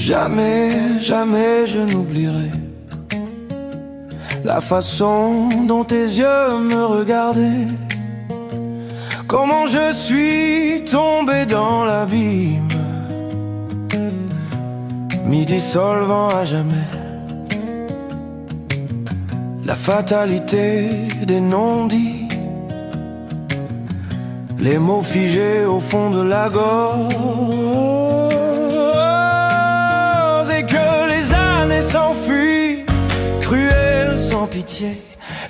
Jamais, jamais je n'oublierai la façon dont tes yeux me regardaient. Comment je suis tombé dans l'abîme, m'y dissolvant à jamais. La fatalité des non-dits, les mots figés au fond de la gorge, et que les années s'enfuient, cruelles sans pitié,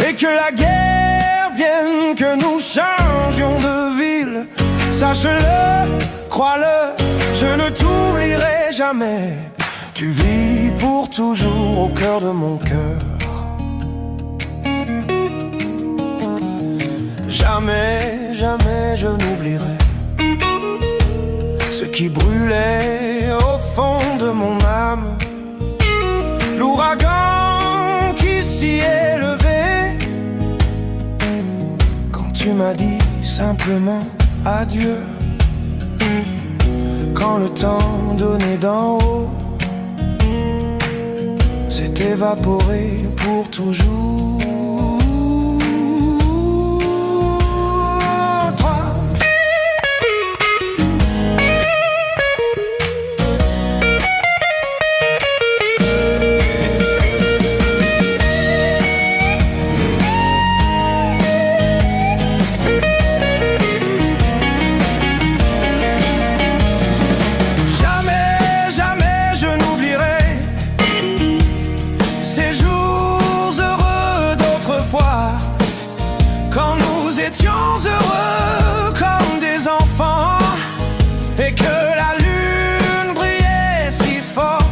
et que la guerre vienne, que nous changions de ville. Sache-le, crois-le, je ne t'oublierai jamais. Tu vis pour toujours au cœur de mon cœur. Jamais, jamais je n'oublierai ce qui brûlait au fond de mon âme, l'ouragan qui s'y est levé quand tu m'as dit simplement adieu. Quand le temps donné d'en haut s'est évaporé pour toujours. Quand nous étions heureux comme des enfants, et que la lune brillait si fort,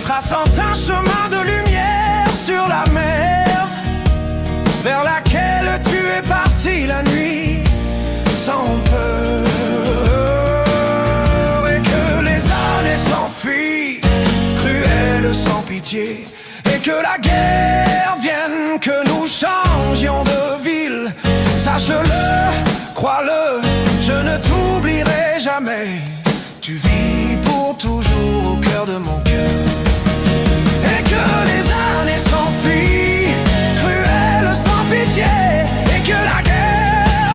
traçant un chemin de lumière sur la mer, vers laquelle tu es parti la nuit sans peur, et que les années s'enfuient, cruelles sans pitié, et que la guerre vienne, que nous changions de ville. Sache-le, crois-le, je ne t'oublierai jamais. Tu vis pour toujours au cœur de mon cœur. Et que les années s'enfuient, cruelles sans pitié,